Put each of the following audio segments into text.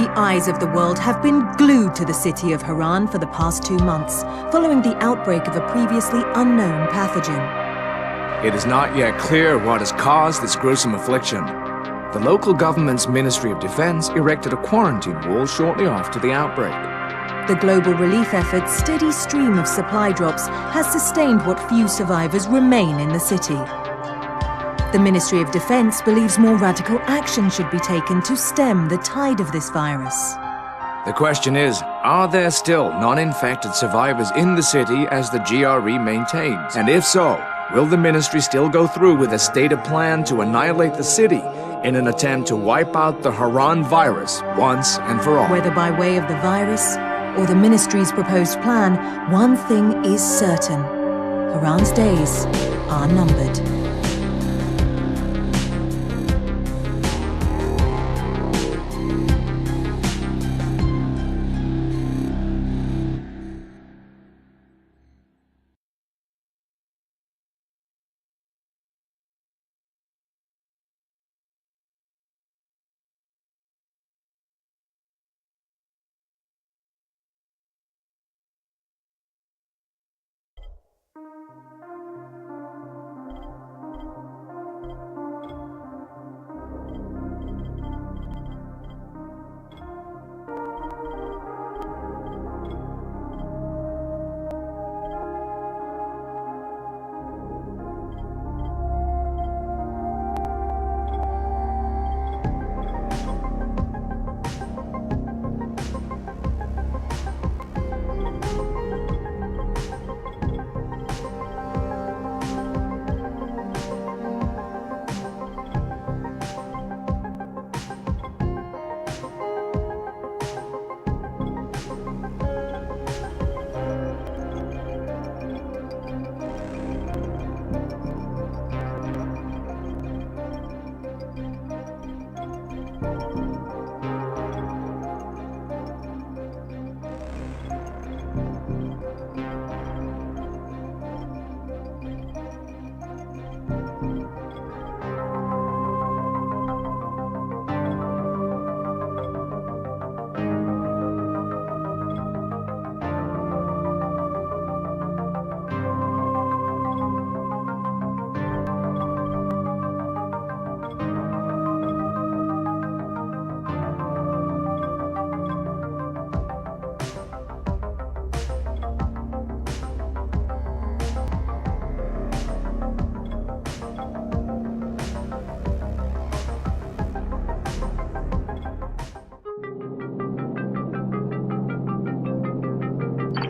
The eyes of the world have been glued to the city of Haran for the past 2 months, following the outbreak of a previously unknown pathogen. It is not yet clear what has caused this gruesome affliction. The local government's Ministry of Defense erected a quarantine wall shortly after the outbreak. The global relief effort's steady stream of supply drops has sustained what few survivors remain in the city. The Ministry of Defense believes more radical action should be taken to stem the tide of this virus. The question is, are there still non-infected survivors in the city as the GRE maintains? And if so, will the ministry still go through with a stated plan to annihilate the city in an attempt to wipe out the Haran virus once and for all? Whether by way of the virus or the ministry's proposed plan, one thing is certain. Haran's days are numbered.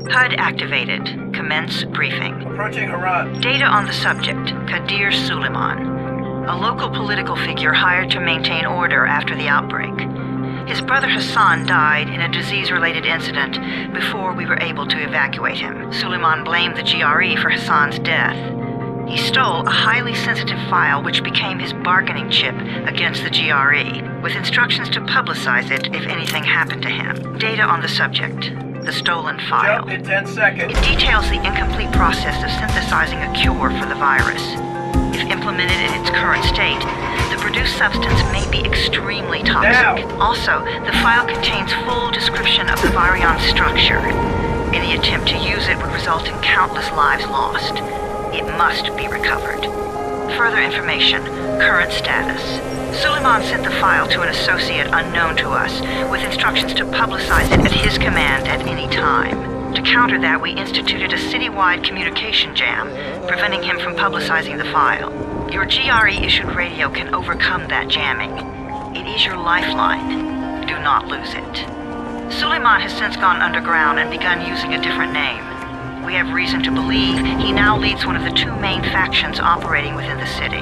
HUD activated. Commence briefing. Approaching Haran. Data on the subject, Kadir Suleiman, a local political figure hired to maintain order after the outbreak. His brother Hassan died in a disease-related incident before we were able to evacuate him. Suleiman blamed the GRE for Hassan's death. He stole a highly sensitive file which became his bargaining chip against the GRE, with instructions to publicize it if anything happened to him. Data on the subject, the stolen file. Jump in 10 seconds. It details the incomplete process of synthesizing a cure for the virus. If implemented in its current state, the produced substance may be extremely toxic. Now. Also, the file contains full description of the virion structure. Any attempt to use it would result in countless lives lost. It must be recovered. Further information, current status. Suleiman sent the file to an associate unknown to us, with instructions to publicize it at his command at any time. To counter that, we instituted a citywide communication jam, preventing him from publicizing the file. Your GRE-issued radio can overcome that jamming. It is your lifeline. Do not lose it. Suleiman has since gone underground and begun using a different name. We have reason to believe he now leads one of the 2 main factions operating within the city.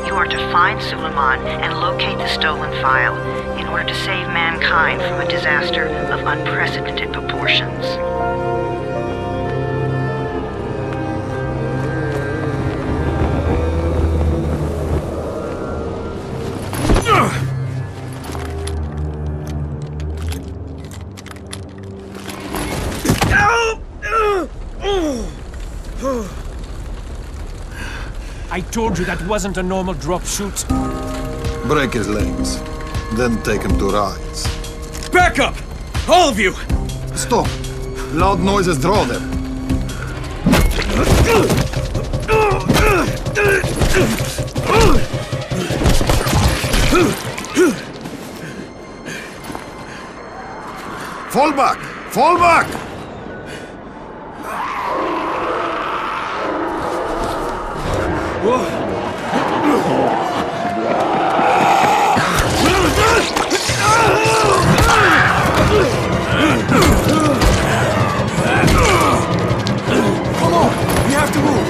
You are to find Suleiman and locate the stolen file in order to save mankind from a disaster of unprecedented proportions. I told you that wasn't a normal drop shoot. Break his legs, then take him to rides. Back up! All of you! Stop! Loud noises draw them. Fall back! Fall back! Come on! We have to move!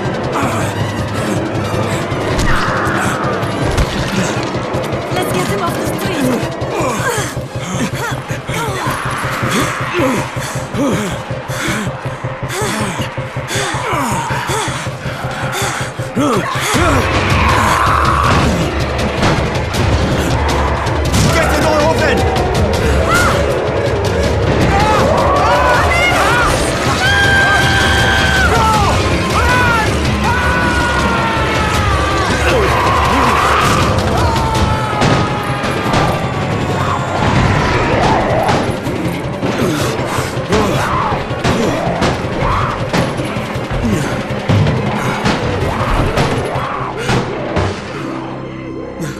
Let's get him off the street. Get the door open!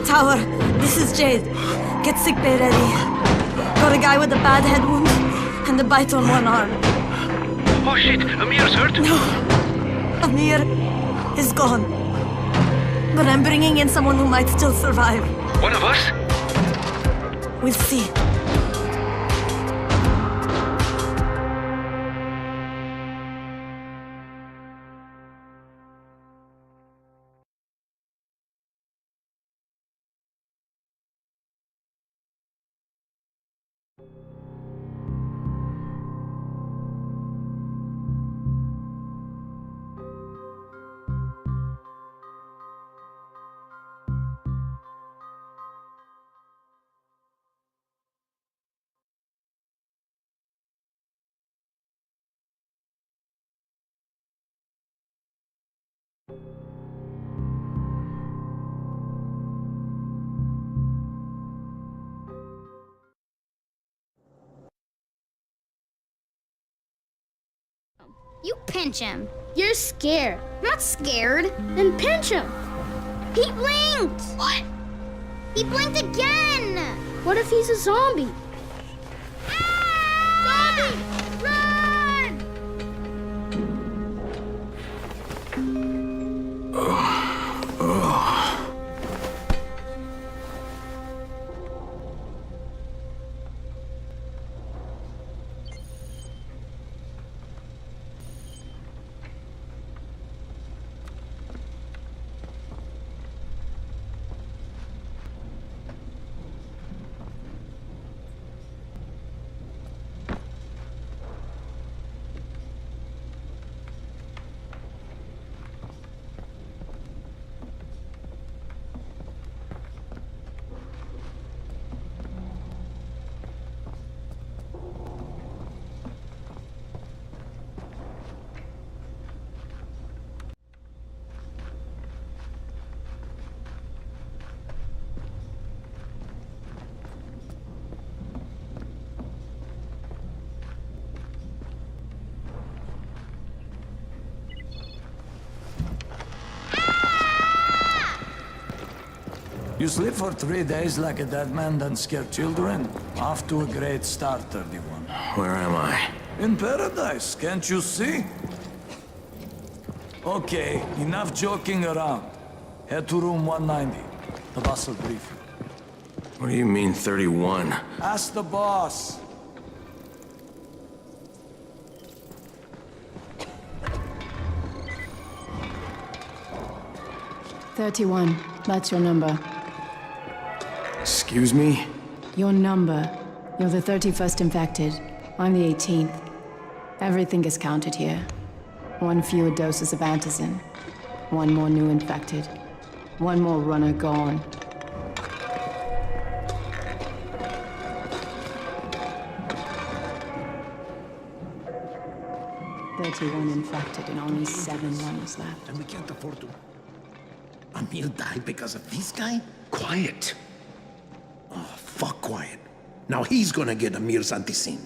Tower, this is Jade. Get sickbay ready. Got a guy with a bad head wound and a bite on one arm. Oh shit, Amir's hurt? Amir is gone. But I'm bringing in someone who might still survive. One of us? We'll see. You pinch him. You're scared. I'm not scared. Then pinch him. He blinked! What? He blinked again! What if he's a zombie? Ah! Zombie! Run! You sleep for 3 days like a dead man, then scare children? Off to a great start, 31. Where am I? In paradise, can't you see? Okay, enough joking around. Head to room 190. The boss will brief you. What do you mean, 31? Ask the boss. "31. That's your number. Excuse me? Your number. You're the 31st infected. I'm the 18th. Everything is counted here. 1 fewer doses of antizin. 1 more new infected. 1 more runner gone. "31 infected and only 7 runners left. And we can't afford to. Amir died because of this guy? Quiet. Oh, fuck quiet. Now he's gonna get Amir's anti-scene.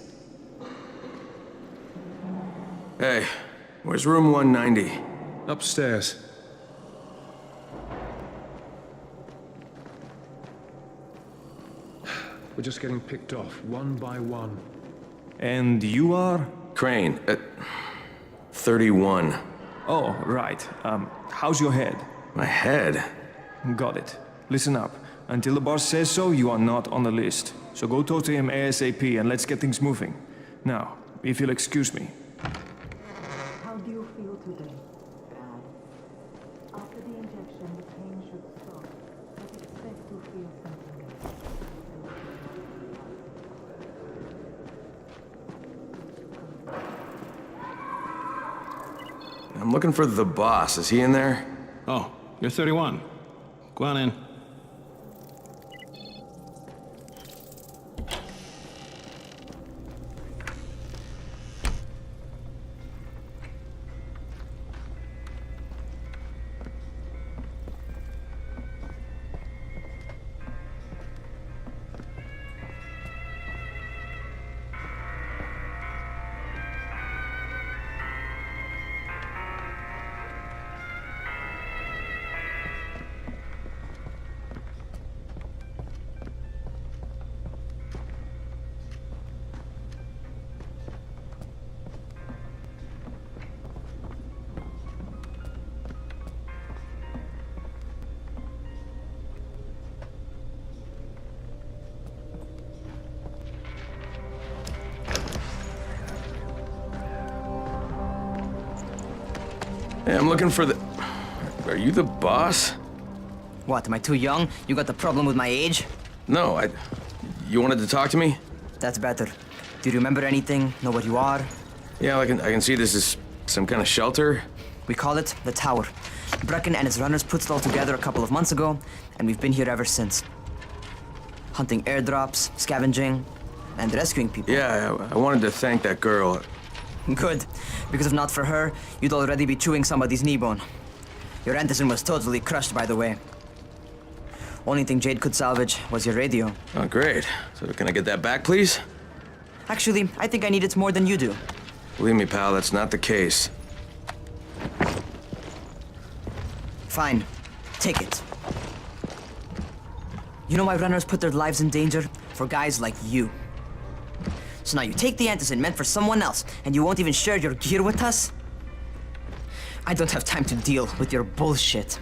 Hey, where's room 190? Upstairs. We're just getting picked off, one by one. And you are? Crane, 31. Oh, right. How's your head? My head? Got it. Listen up. Until the boss says so, you are not on the list. So go talk to him ASAP and let's get things moving. Now, if you'll excuse me. How do you feel today? Bad. After the injection, the pain should stop, but expect to feel something else. I'm looking for the boss. Is he in there? Oh, you're 31. Go on in. Hey, I'm looking for the... Are you the boss? What, am I too young? You got the problem with my age? No, You wanted to talk to me? That's better. Do you remember anything? Know what you are? Yeah, I can see this is some kind of shelter. We call it the Tower. Brecken and his runners put it all together a couple of months ago, and we've been here ever since. Hunting airdrops, scavenging, and rescuing people. Yeah, I wanted to thank that girl. Good, because if not for her, you'd already be chewing somebody's knee bone. Your antizen was totally crushed, by the way. Only thing Jade could salvage was your radio. Oh, great. So can I get that back, please? Actually, I think I need it more than you do. Believe me, pal, that's not the case. Fine. Take it. You know why runners put their lives in danger? For guys like you. So now you take the antizen meant for someone else, and you won't even share your gear with us? I don't have time to deal with your bullshit.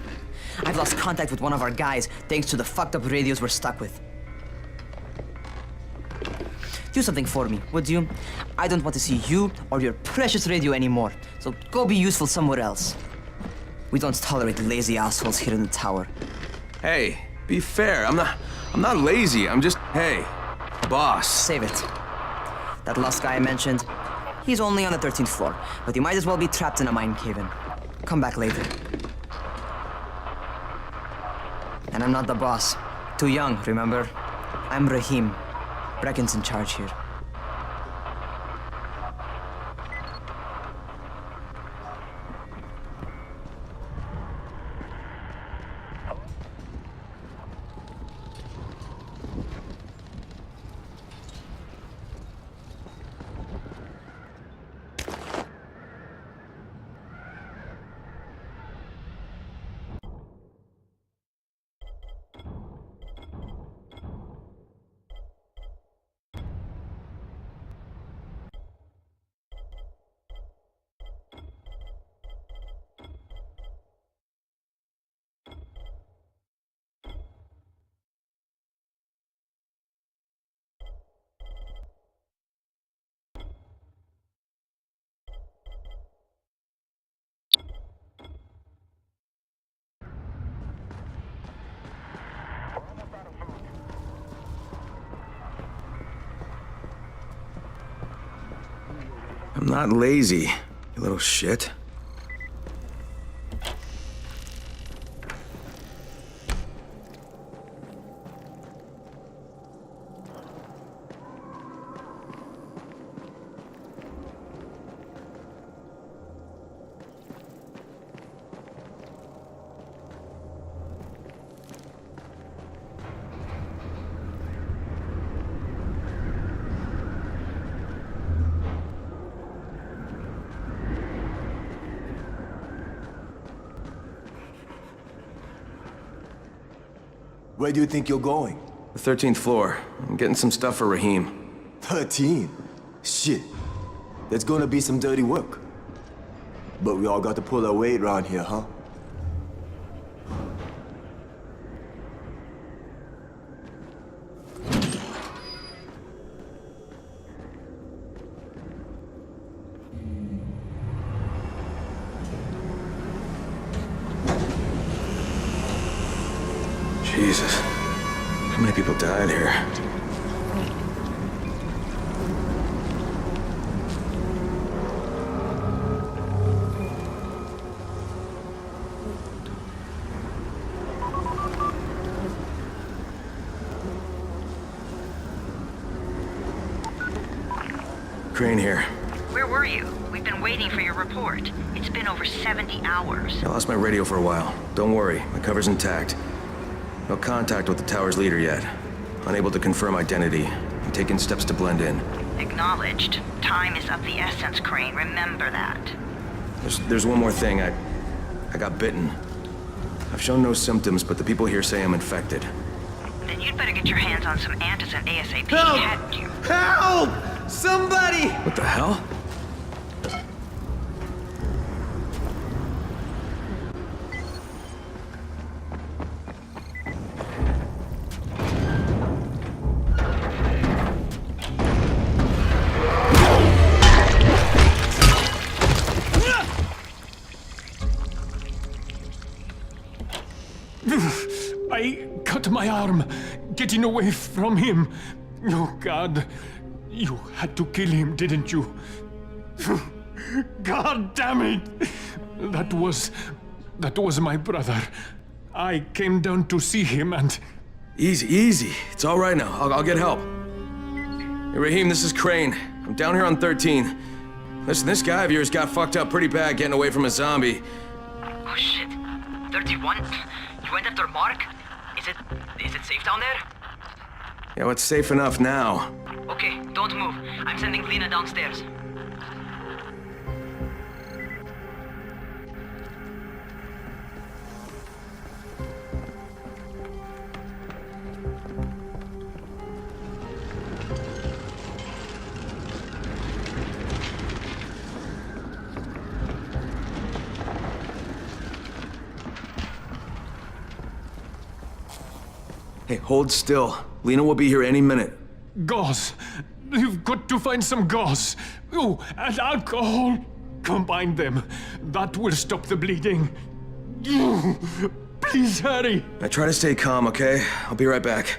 I've lost contact with one of our guys thanks to the fucked up radios we're stuck with. Do something for me, would you? I don't want to see you or your precious radio anymore, so go be useful somewhere else. We don't tolerate lazy assholes here in the tower. Hey, be fair. I'm not lazy. I'm just, hey, boss. Save it. That last guy I mentioned, he's only on the 13th floor, but he might as well be trapped in a mine cave-in. Come back later. And I'm not the boss. Too young, remember? I'm Rahim. Brecken's in charge here. I'm not lazy, you little shit. Where do you think you're going? The 13th floor. I'm getting some stuff for Raheem. 13? Shit. That's gonna be some dirty work. But we all got to pull our weight around here, huh? Jesus. How many people died here? Crane here. Where were you? We've been waiting for your report. It's been over 70 hours. I lost my radio for a while. Don't worry, my cover's intact. No contact with the tower's leader yet. Unable to confirm identity. I'm taking steps to blend in. Acknowledged. Time is of the essence, Crane. Remember that. There's one more thing. I got bitten. I've shown no symptoms, but the people here say I'm infected. Then you'd better get your hands on some antizin ASAP, Help! hadn't you? Help! Somebody! What the hell? I cut my arm, getting away from him. Oh, God. You had to kill him, didn't you? God damn it! That was my brother. I came down to see him and... Easy. It's all right now. I'll get help. Hey, Raheem, this is Crane. I'm down here on 13. Listen, this guy of yours got fucked up pretty bad getting away from a zombie. Oh, shit. 31? You went after Mark? Is it safe down there? Yeah, well, it's safe enough now. Okay, don't move. I'm sending Lena downstairs. Hey, hold still. Lena will be here any minute. Gauze. You've got to find some gauze. Oh, and alcohol. Combine them. That will stop the bleeding. Please hurry. I try to stay calm, okay? I'll be right back.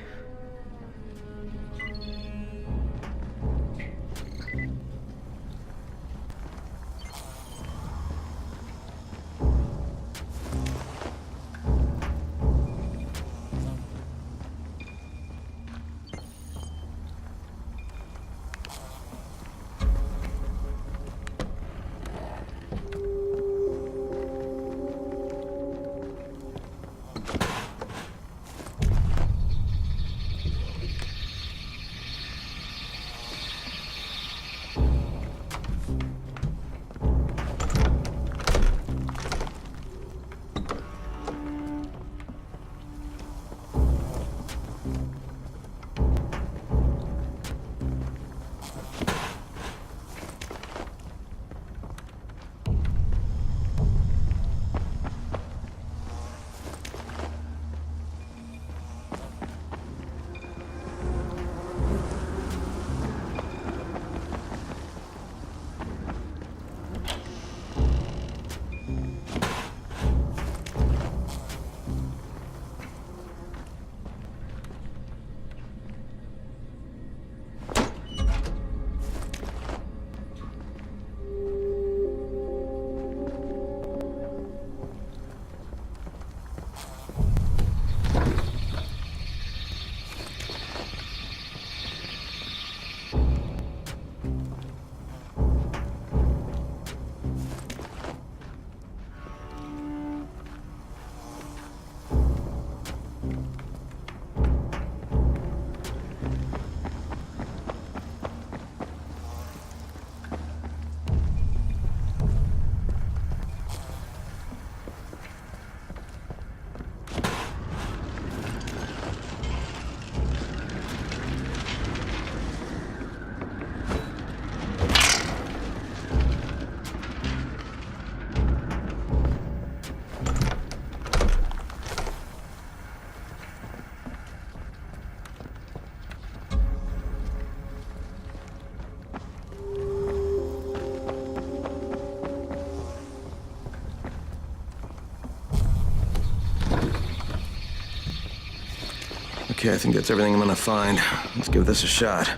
Okay, I think that's everything I'm gonna find. Let's give this a shot.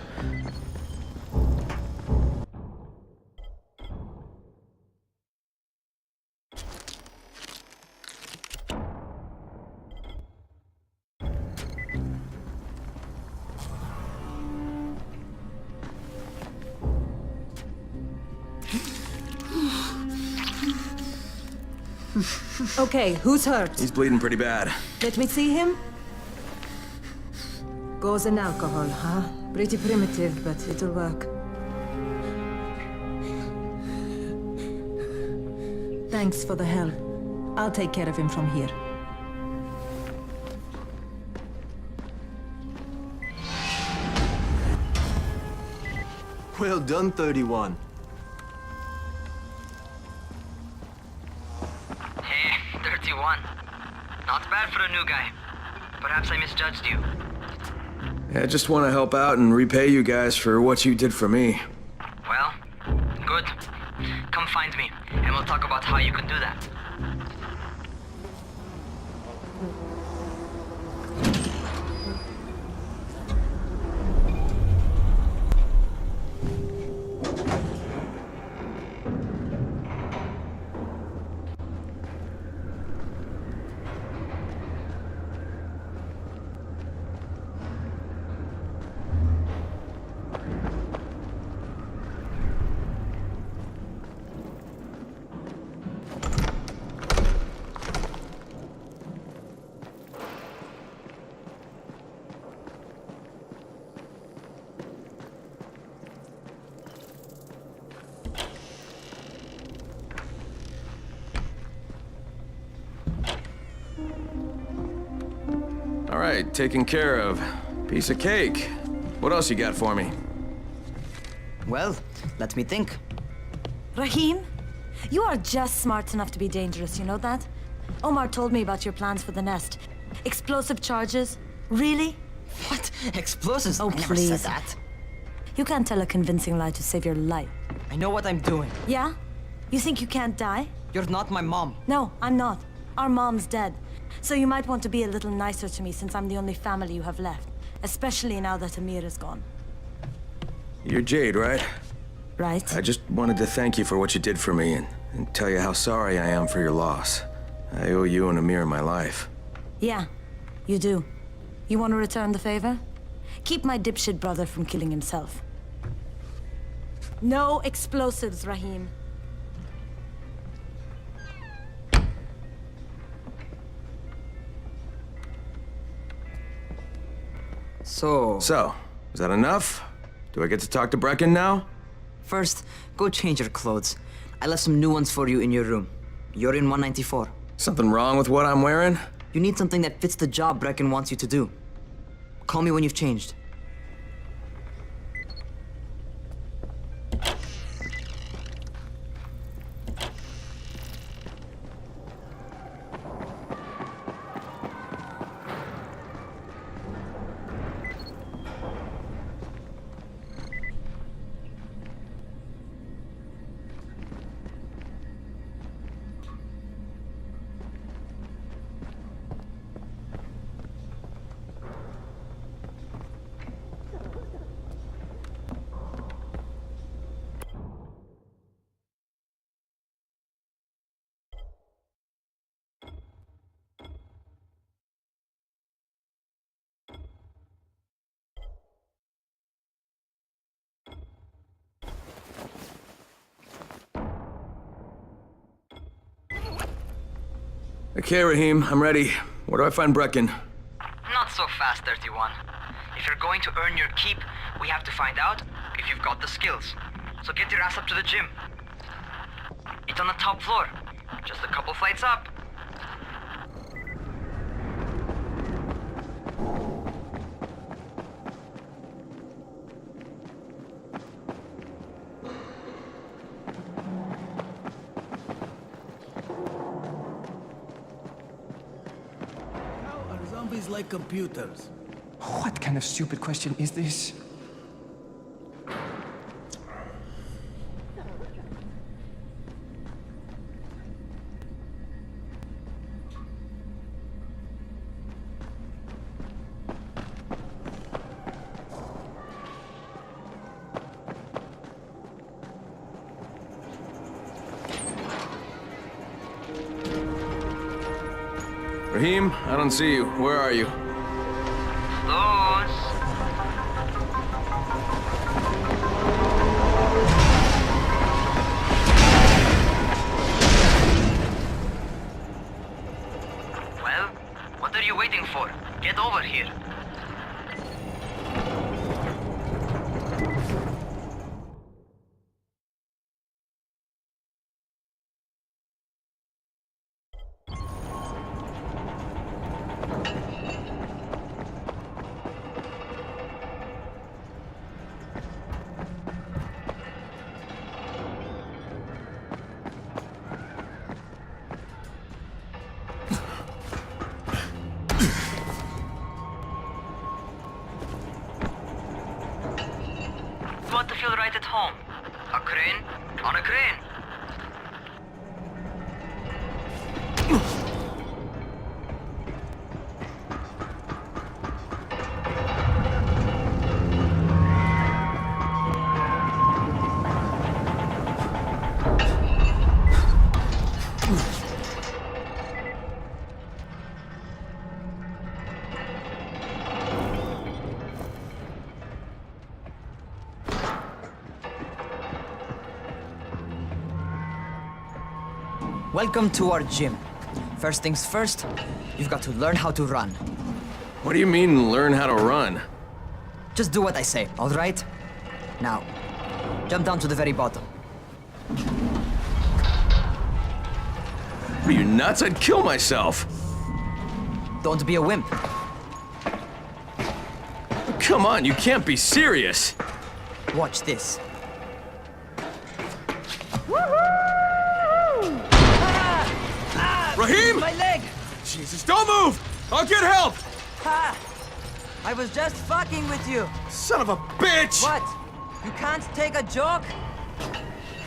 Okay, who's hurt? He's bleeding pretty bad. Let me see him. Gauze and alcohol, huh? Pretty primitive, but it'll work. Thanks for the help. I'll take care of him from here. Well done, 31. Hey, 31. Not bad for a new guy. Perhaps I misjudged you. Yeah, I just want to help out and repay you guys for what you did for me. Well, good. Come find me, and we'll talk about how you can do that. All right, taken care of. Piece of cake. What else you got for me? Well, let me think. Rahim, you are just smart enough to be dangerous, you know that? Omar told me about your plans for the nest. Explosive charges? Really? What? Explosives? Oh, I never please. said that. You can't tell a convincing lie to save your life. I know what I'm doing. Yeah? You think you can't die? You're not my mom. No, I'm not. Our mom's dead. So you might want to be a little nicer to me since I'm the only family you have left. Especially now that Amir is gone. You're Jade, right? Right. I just wanted to thank you for what you did for me and tell you how sorry I am for your loss. I owe you and Amir my life. Yeah, you do. You want to return the favor? Keep my dipshit brother from killing himself. No explosives, Rahim. So, is that enough? Do I get to talk to Brecken now? first, go change your clothes. I left some new ones for you in your room. You're in 194. Something wrong with what I'm wearing? You need something that fits the job Brecken wants you to do. Call me when you've changed. Okay, Rahim, I'm ready. Where do I find Brecken? Not so fast, 31. If you're going to earn your keep, we have to find out if you've got the skills. So get your ass up to the gym. It's on the top floor. Just a couple flights up. Zombies like computers. What kind of stupid question is this? Raheem, I don't see you. Where are you? Those. Well, what are you waiting for? Get over here. You want to feel right at home? A crane? On a crane. Welcome to our gym. First things first, you've got to learn how to run. What do you mean, learn how to run? Just do what I say, all right? Now, jump down to the very bottom. Are you nuts? I'd kill myself. Don't be a wimp. Come on, you can't be serious. Watch this. Raheem! My leg! Jesus, don't move! I'll get help! Ha! I was just fucking with you. Son of a bitch! What? You can't take a joke?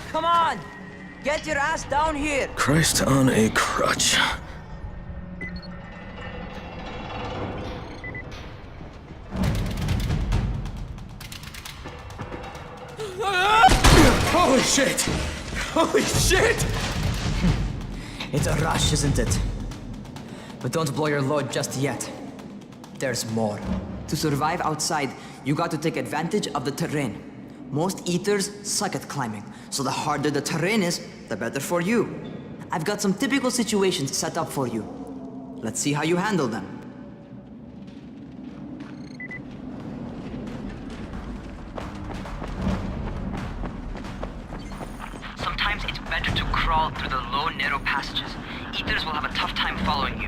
Come on! Get your ass down here! Christ on a crutch. Holy shit! Holy shit! It's a rush, isn't it? But don't blow your load just yet. There's more. To survive outside, you got to take advantage of the terrain. Most eaters suck at climbing, so the harder the terrain is, the better for you. I've got some typical situations set up for you. Let's see how you handle them. Sometimes it's better to crawl through the low, narrow passages. Eaters will have a tough time following you.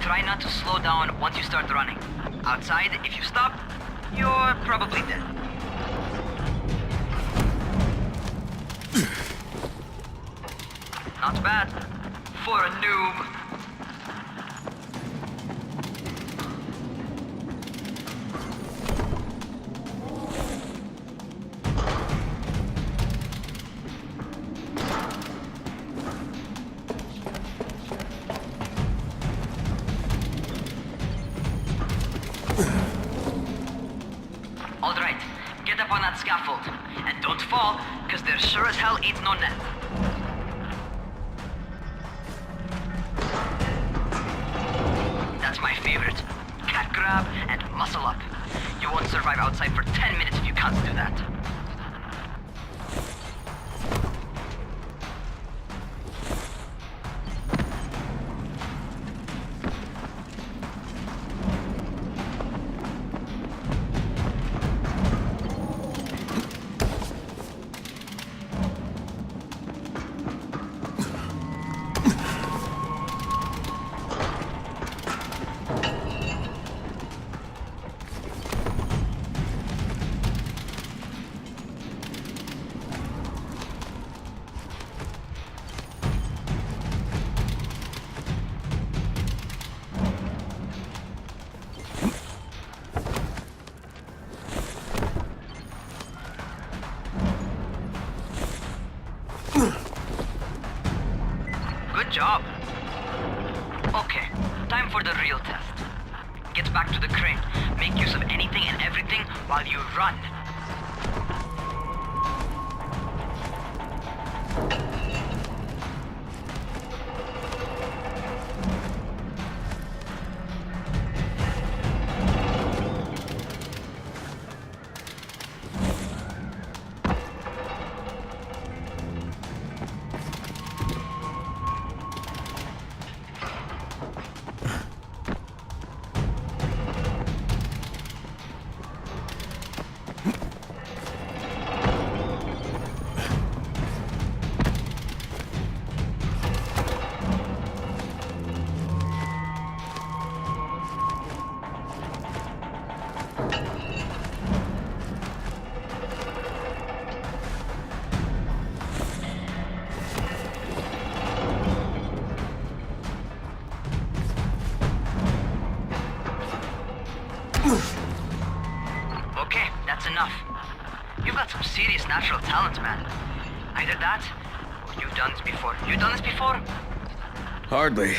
Try not to slow down once you start running. Outside, if you stop, you're probably dead. Not bad. For a noob. All right, get up on that scaffold. And don't fall, because there sure as hell ain't no net. That's my favorite. Cat grab and muscle up. You won't survive outside for 10 minutes if you can't do that. Good job. Okay, time for the real test. Get back to the crane. Make use of anything and everything while you run. Okay, that's enough. You've got some serious natural talent, man. Either that, or you've done this before. You done this before? Hardly.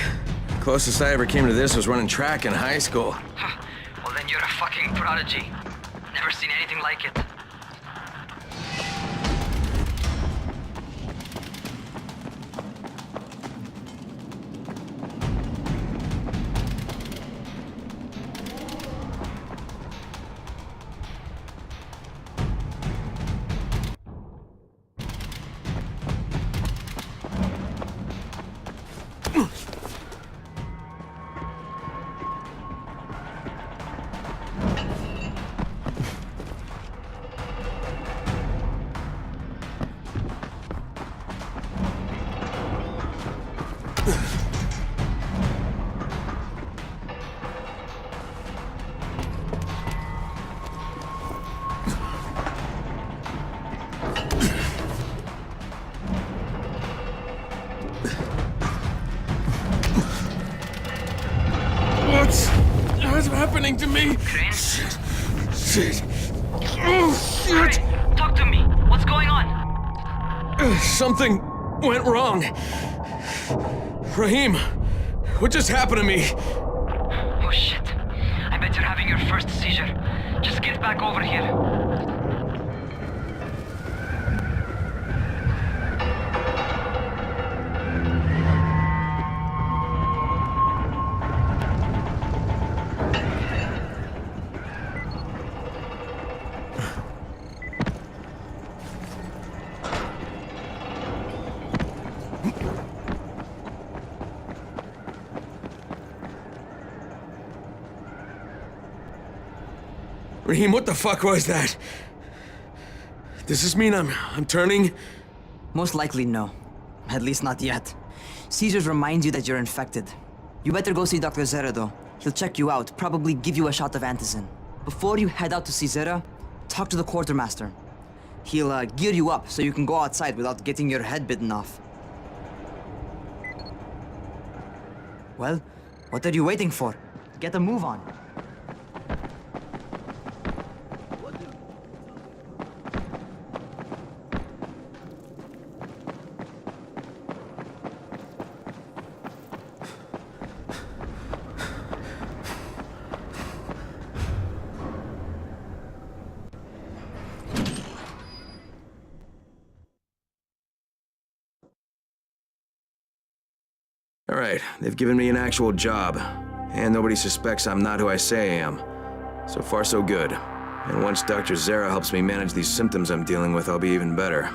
Closest I ever came to this was running track in high school. Well, then you're a fucking prodigy. Never seen anything like it. What's happening to me? Crane? Shit. Oh, shit. Crane, talk to me. What's going on? Something went wrong. Rahim, what just happened to me? Oh shit. I bet you're having your first seizure. Just get back over here. Rahim, what the fuck was that? Does this mean I'm turning? Most likely no. At least not yet. Seizures remind you that you're infected. You better go see Dr. Zera though. He'll check you out, probably give you a shot of antizin. Before you head out to see Zera, talk to the quartermaster. He'll gear you up so you can go outside without getting your head bitten off. Well, what are you waiting for? Get a move on. All right, they've given me an actual job. And nobody suspects I'm not who I say I am. So far, so good. And once Dr. Zera helps me manage these symptoms I'm dealing with, I'll be even better.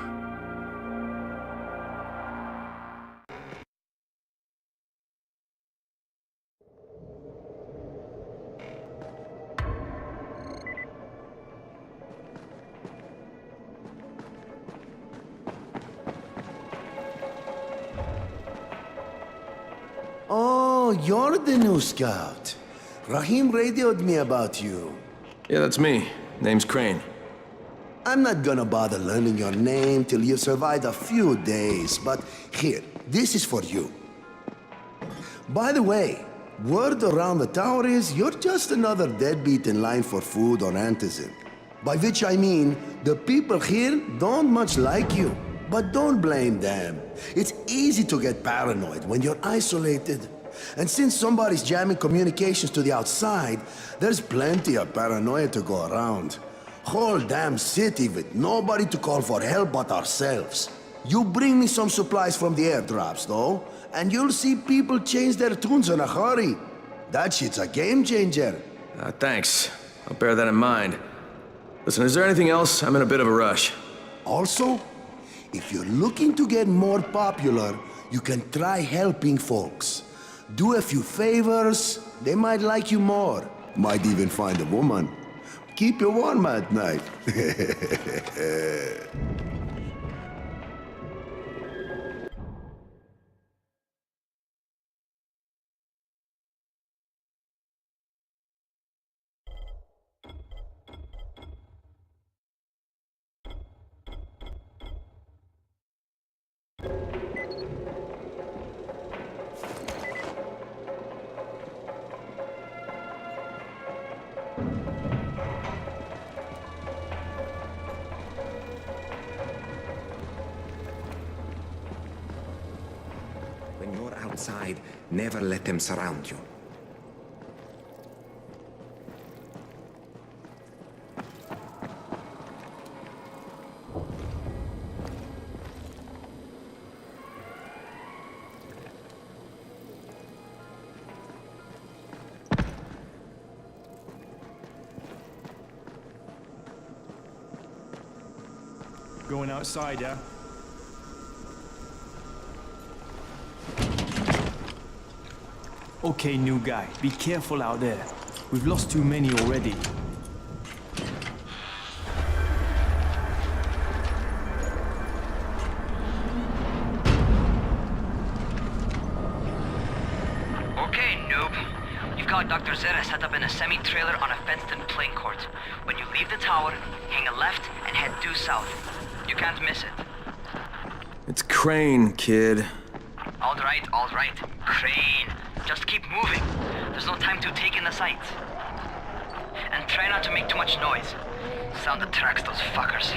Oh, you're the new scout. Rahim radioed me about you. Yeah, that's me. Name's Crane. I'm not gonna bother learning your name till you've survived a few days, but here, this is for you. By the way, word around the tower is you're just another deadbeat in line for food or antizin. By which I mean, the people here don't much like you. But don't blame them. It's easy to get paranoid when you're isolated. And since somebody's jamming communications to the outside, there's plenty of paranoia to go around. Whole damn city with nobody to call for help but ourselves. You bring me some supplies from the airdrops, though, and you'll see people change their tunes in a hurry. That shit's a game changer. Thanks. I'll bear that in mind. Listen, is there anything else? I'm in a bit of a rush. Also, if you're looking to get more popular, you can try helping folks. Do a few favors, they might like you more. Might even find a woman. Keep you warm at night. outside, never let them surround you. Going outside, yeah? Okay, new guy, be careful out there. We've lost too many already. Okay, noob. You've got Dr. Zera set up in a semi-trailer on a fenced-in playing court. When you leave the tower, hang a left and head due south. You can't miss it. It's Crane, kid. All right. Crane. Just keep moving. There's no time to take in the sights. And try not to make too much noise. Sound attracts those fuckers.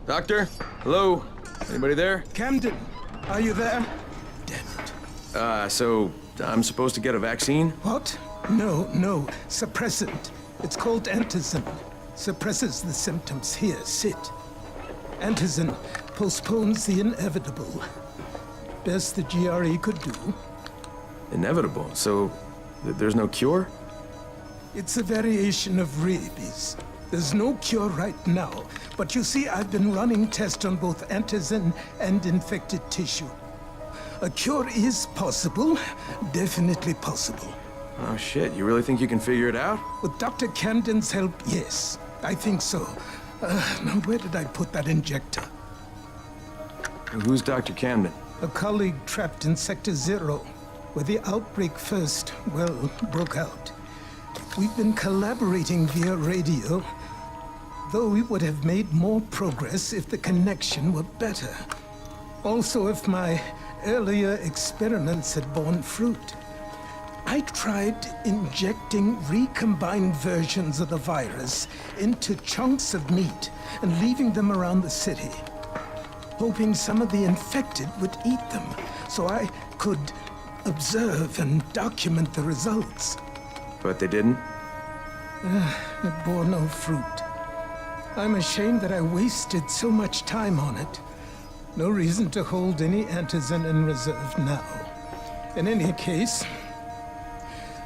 Doctor? Hello? Anybody there? Camden, are you there? So I'm supposed to get a vaccine? What? No. Suppressant. It's called antizin. Suppresses the symptoms. Here, sit. Antizin postpones the inevitable. Best the GRE could do. Inevitable? So there's no cure? It's a variation of rabies. There's no cure right now, but you see, I've been running tests on both antizin and infected tissue. A cure is possible, definitely possible. Oh shit, you really think you can figure it out? With Dr. Camden's help, yes, I think so. Now where did I put that injector? Who's Dr. Camden? A colleague trapped in Sector Zero, where the outbreak first, well, broke out. We've been collaborating via radio, though we would have made more progress if the connection were better. Also, if my earlier experiments had borne fruit. I tried injecting recombined versions of the virus into chunks of meat and leaving them around the city, hoping some of the infected would eat them so I could observe and document the results. But they didn't? It bore no fruit. I'm ashamed that I wasted so much time on it. No reason to hold any antizin in reserve now. In any case,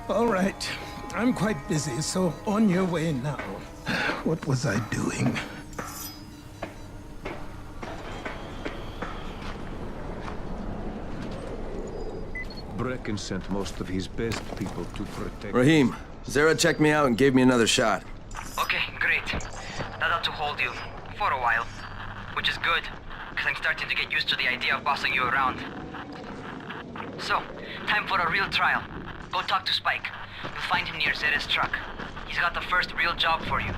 all right, I'm quite busy, so on your way now. What was I doing? Brecken sent most of his best people to protect... Rahim, Zara checked me out and gave me another shot. Okay, great. That ought to hold you. For a while. Which is good, because I'm starting to get used to the idea of bossing you around. So, time for a real trial. Go talk to Spike. You'll find him near Zera's truck. He's got the first real job for you.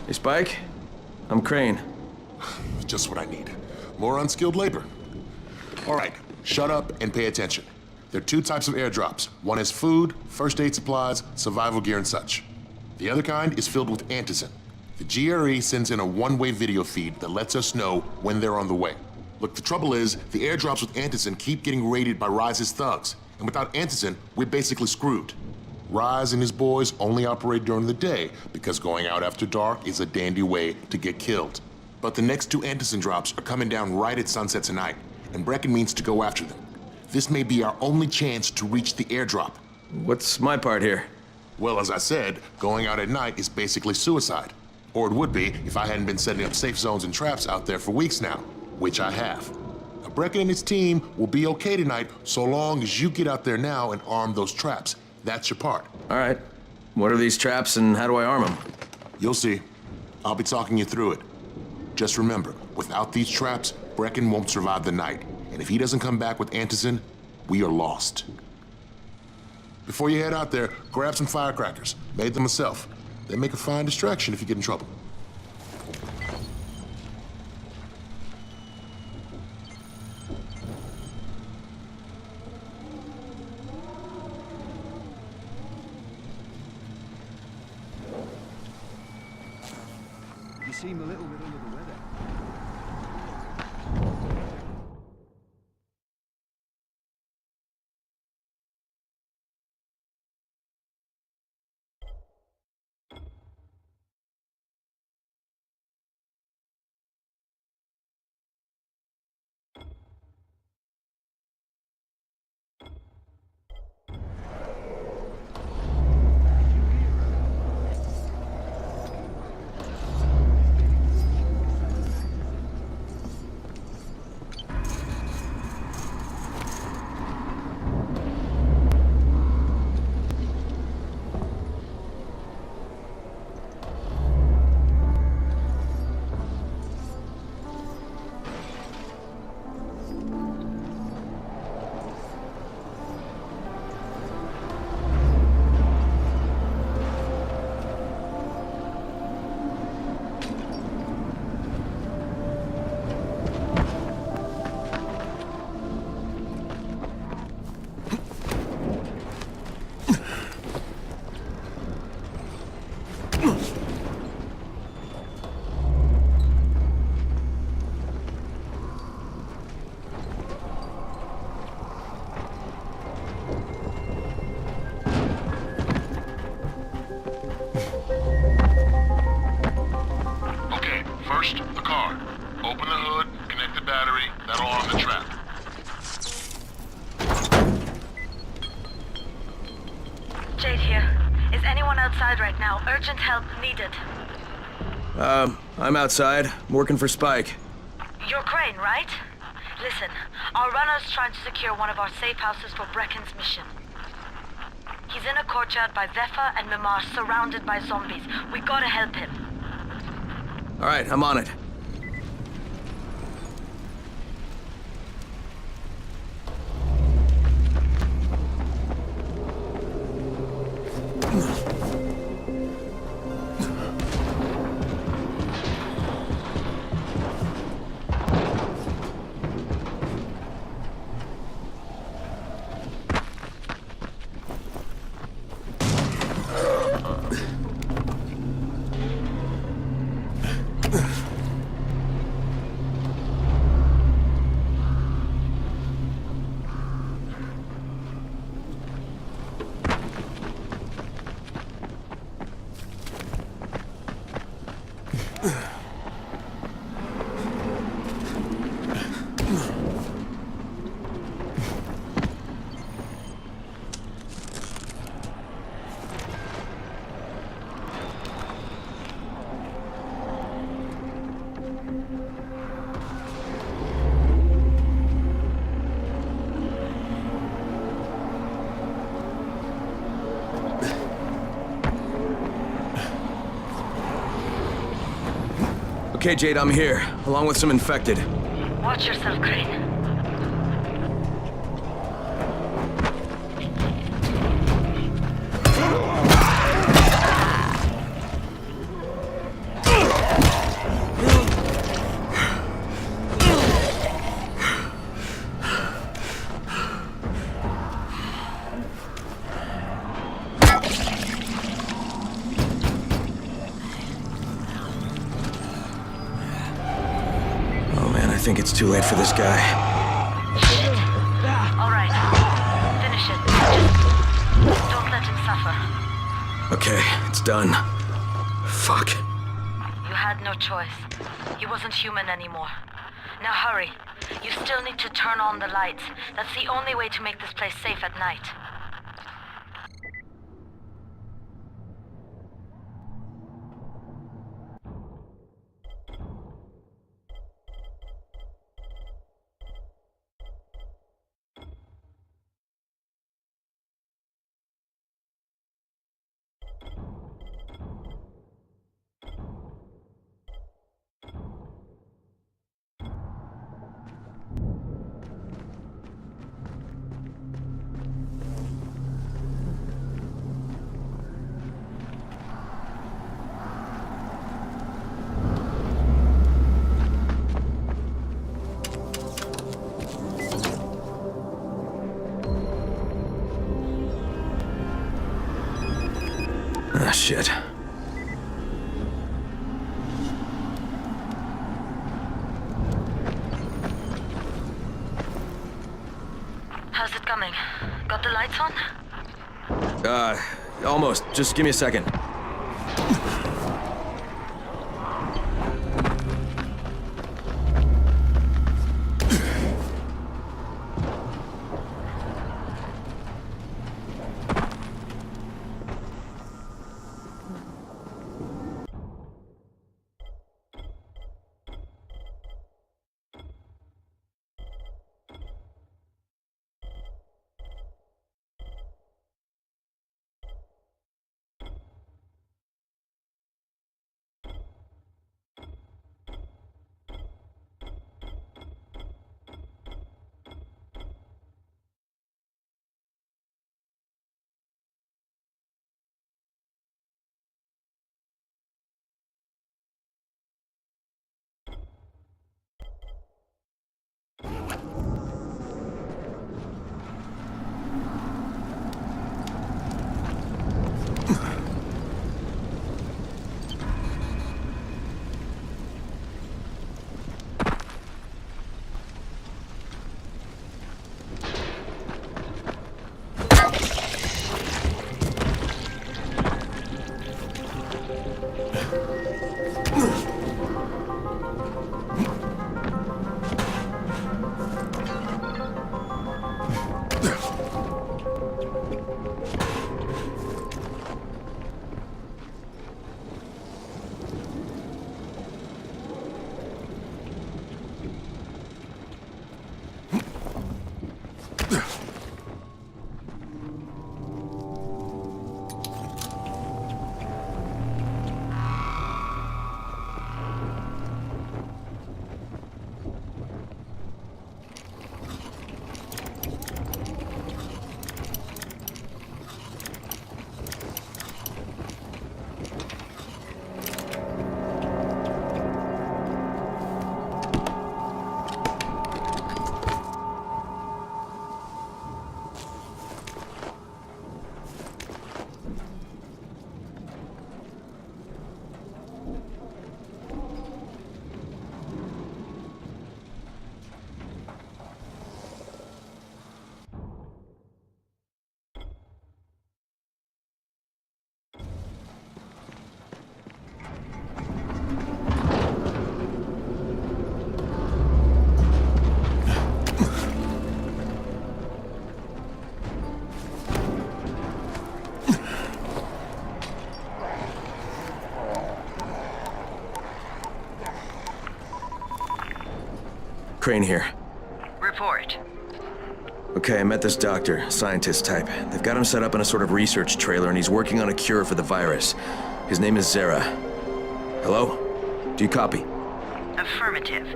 Hey, Spike? I'm Crane. Just what I need. More unskilled labor. All right, shut up and pay attention. There are two types of airdrops. One is food, first aid supplies, survival gear and such. The other kind is filled with antizin. The GRE sends in a one-way video feed that lets us know when they're on the way. Look, the trouble is, the airdrops with antizin keep getting raided by Rise's thugs, and without antizin, we're basically screwed. Rise and his boys only operate during the day, because going out after dark is a dandy way to get killed. But the next two antizin drops are coming down right at sunset tonight, and Brecken means to go after them. This may be our only chance to reach the airdrop. What's my part here? Well, as I said, going out at night is basically suicide. Or it would be if I hadn't been setting up safe zones and traps out there for weeks now, which I have. Now, Brecken and his team will be okay tonight so long as you get out there now and arm those traps. That's your part. All right. What are these traps and how do I arm them? You'll see. I'll be talking you through it. Just remember, without these traps, Brecken won't survive the night. And if he doesn't come back with antizin, we are lost. Before you head out there, grab some firecrackers. Made them myself. They make a fine distraction if you get in trouble. You seem a little bit under the weather. First, the car. Open the hood, connect the battery, that'll arm the trap. Jade here. Is anyone outside right now? Urgent help needed. I'm outside. I'm working for Spike. You're Crane, right? Listen, our runner's trying to secure one of our safe houses for Brecken's mission. He's in a courtyard by Vefa and Mimar, surrounded by zombies. We gotta help him. All right, I'm on it. Okay, Jade, I'm here, along with some infected. Watch yourself, Crane. think it's too late for this guy. Shit. All right. Finish it. Just don't let him suffer. Okay, it's done. Fuck. You had no choice. He wasn't human anymore. Now hurry. You still need to turn on the lights. That's the only way to make this place safe at night. Ah, shit. How's it coming? Got the lights on? Almost. Just give me a second. Crane here. Report. Okay, I met this doctor, scientist type. They've got him set up in a sort of research trailer, and he's working on a cure for the virus. His name is Zera. Hello? Do you copy? Affirmative.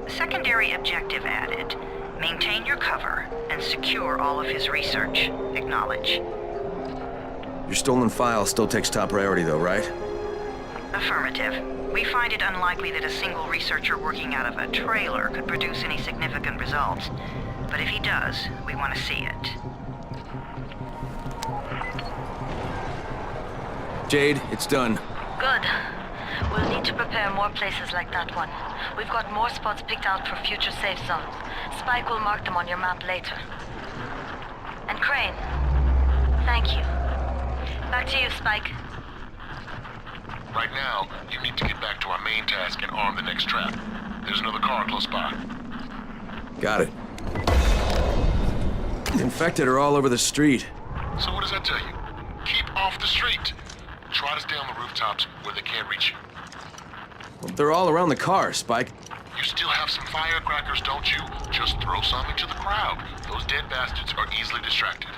Secondary objective added. Maintain your cover and secure all of his research. Acknowledge. Your stolen file still takes top priority though, right? Affirmative. We find it unlikely that a single researcher working out of a trailer could produce any significant results. But if he does, we want to see it. Jade, it's done. Good. We'll need to prepare more places like that one. We've got more spots picked out for future safe zones. Spike will mark them on your map later. And Crane, thank you. Back to you, Spike. Right now, you need to get back to our main task and arm the next trap. There's another car close by. Got it. The infected are all over the street. So what does that tell you? Keep off the street. Try to stay on the rooftops where they can't reach you. Well, they're all around the car, Spike. You still have some firecrackers, don't you? Just throw some into the crowd. Those dead bastards are easily distracted.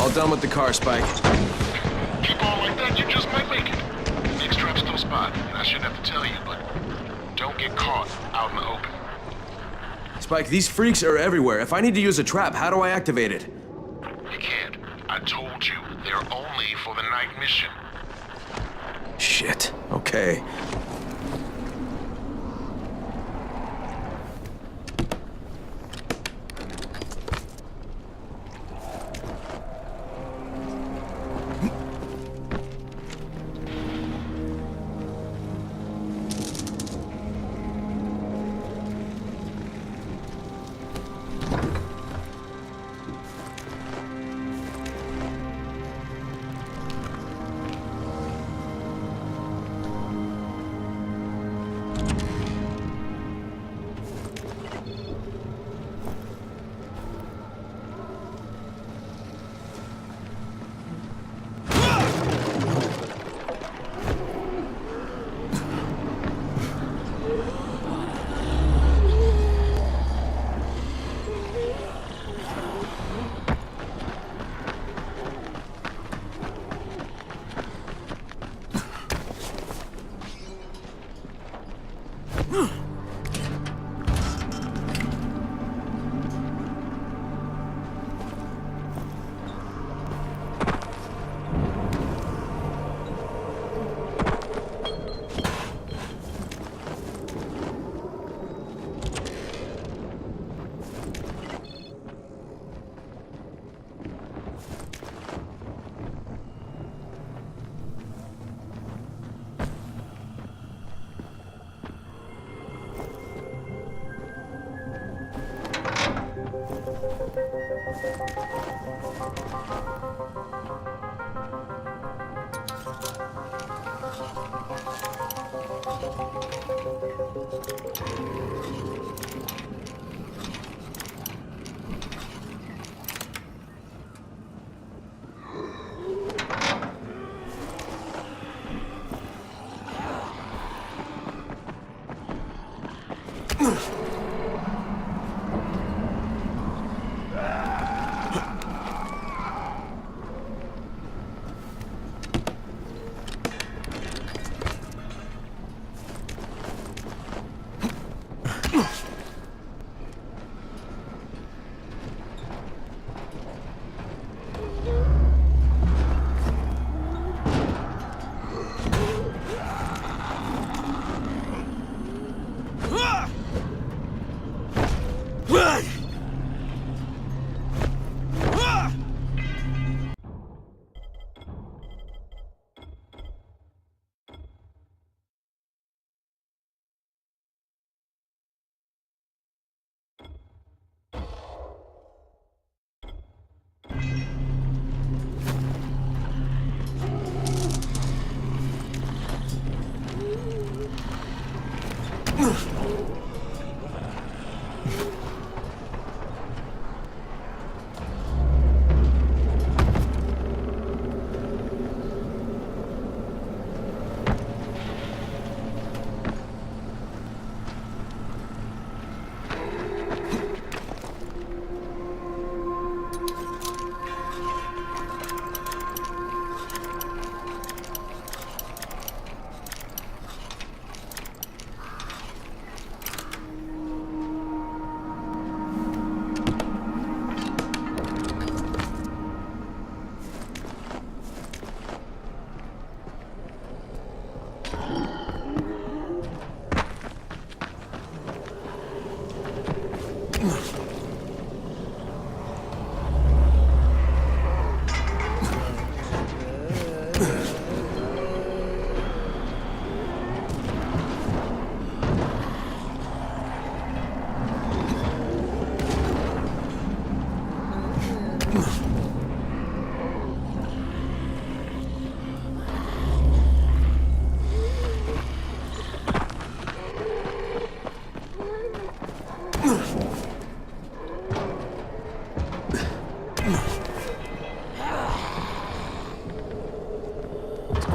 All done with the car, Spike. Keep on like that, you just might make it. The next trap's still spot, and I shouldn't have to tell you, but don't get caught out in the open. Spike, these freaks are everywhere. If I need to use a trap, how do I activate it? You can't. I told you, they're only for the night mission. Shit. Okay.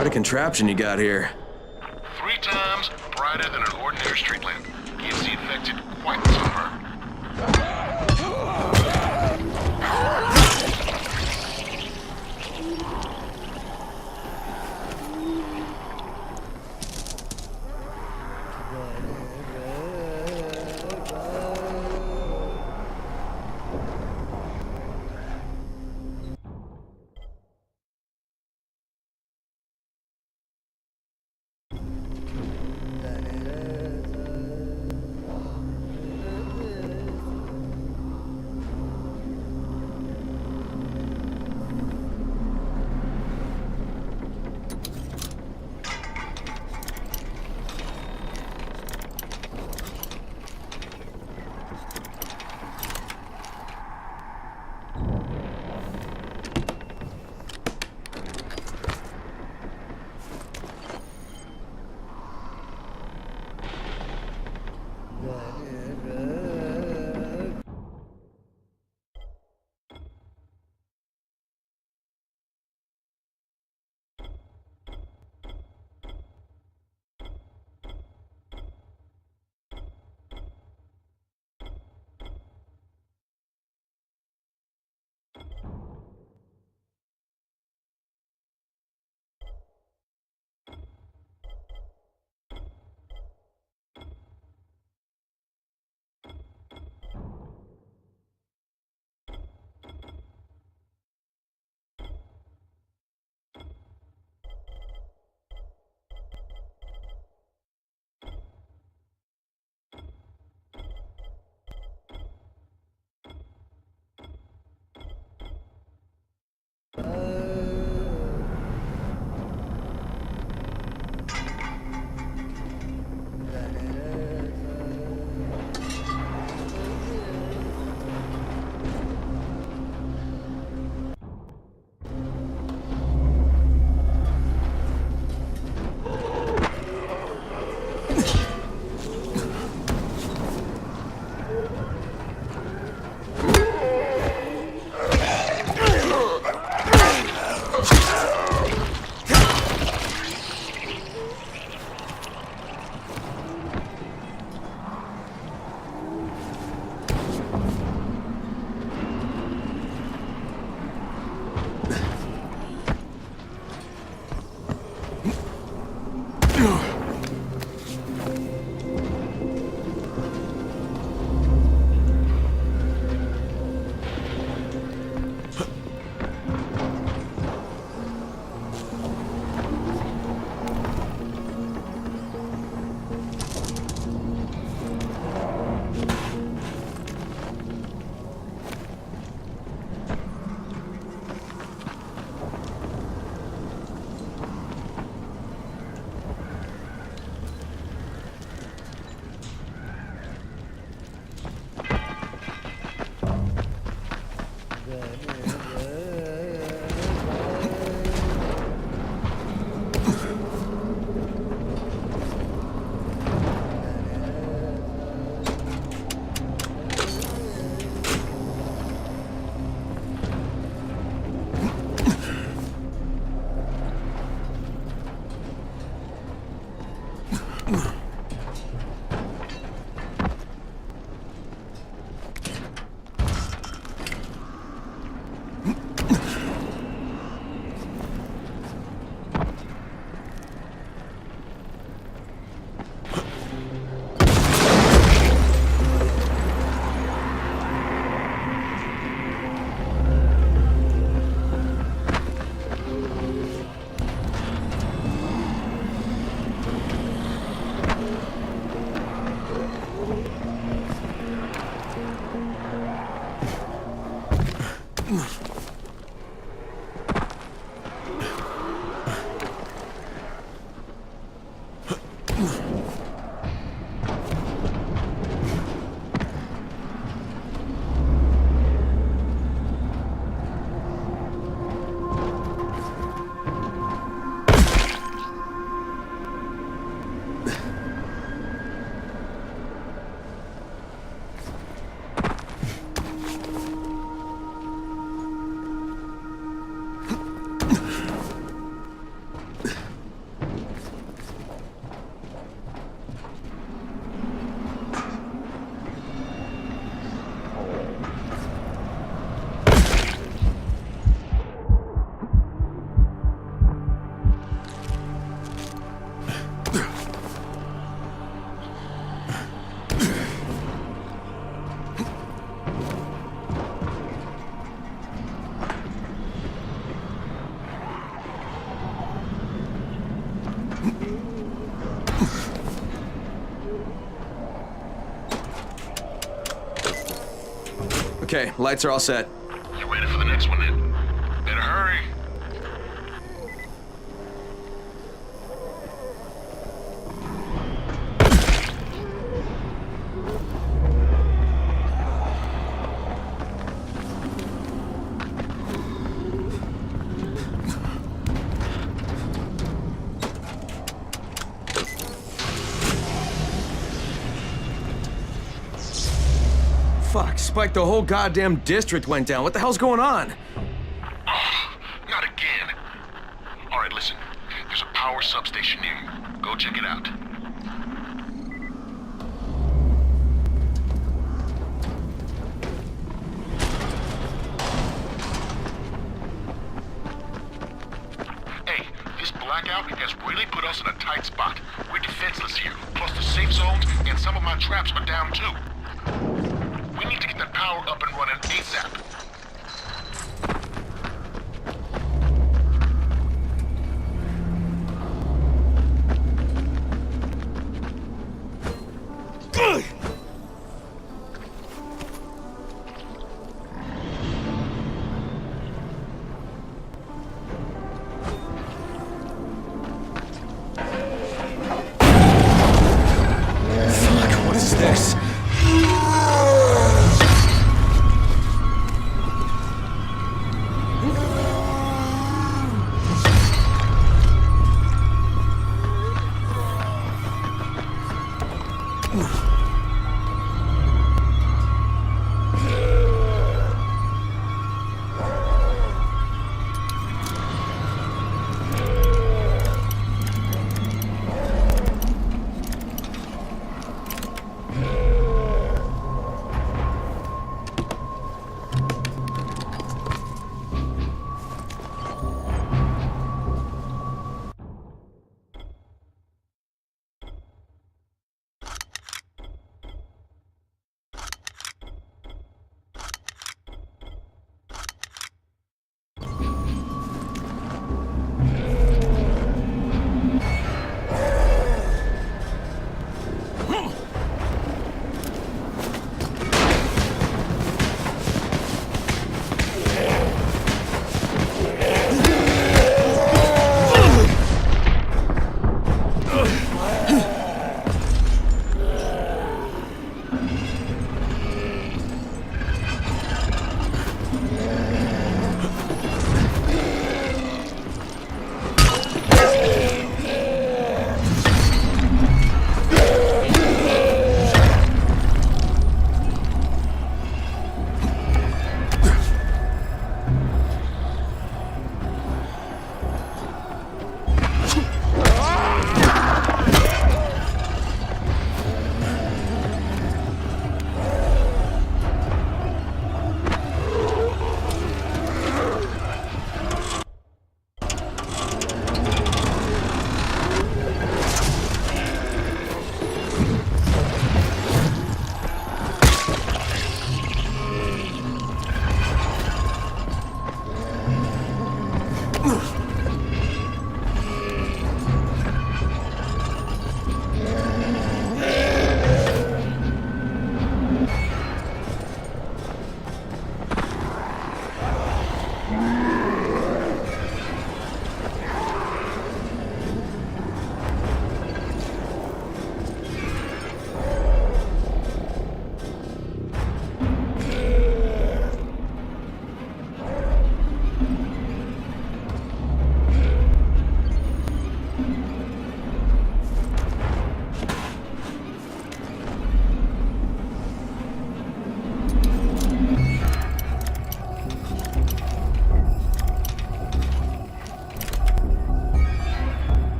Quite a contraption you got here. 3 times brighter than an ordinary street lamp. Gives the infected quite the sunburn. Okay, lights are all set. You ready for the next one then? Better hurry. Fuck, Spike, the whole goddamn district went down. What the hell's going on? Oh, not again. All right, listen. There's a power substation near you. Go check it out. Hey, this blackout has really put us in a tight spot. We're defenseless here. Plus the safe zones and some of my traps are down too. We need to get that power up and running ASAP. Fuck, what is this?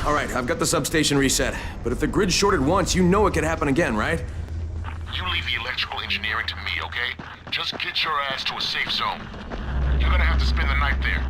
All right, I've got the substation reset. But if the grid shorted once, you know it could happen again, right? You leave the electrical engineering to me, okay? Just get your ass to a safe zone. You're gonna have to spend the night there.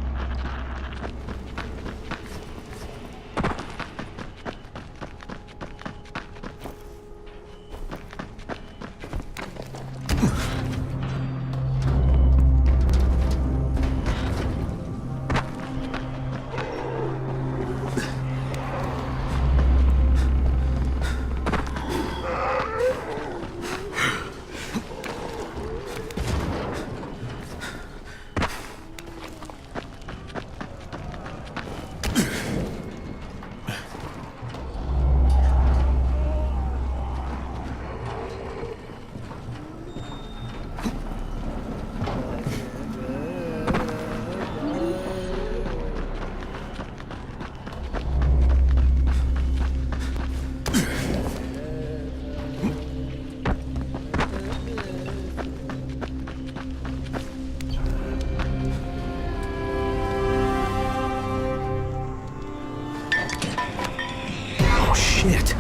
Shit.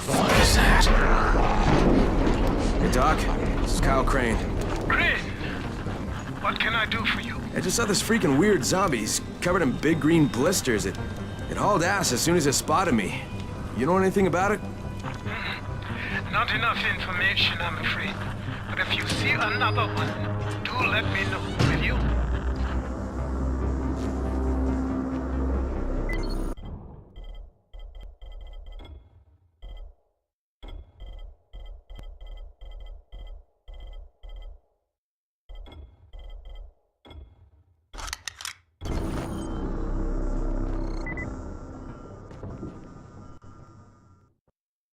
What is that? Hey, Doc. This is Kyle Crane. Crane, what can I do for you? I just saw this freaking weird zombie. He's covered in big green blisters. It hauled ass as soon as it spotted me. You know anything about it? Not enough information, I'm afraid. But if you see another one, do let me know.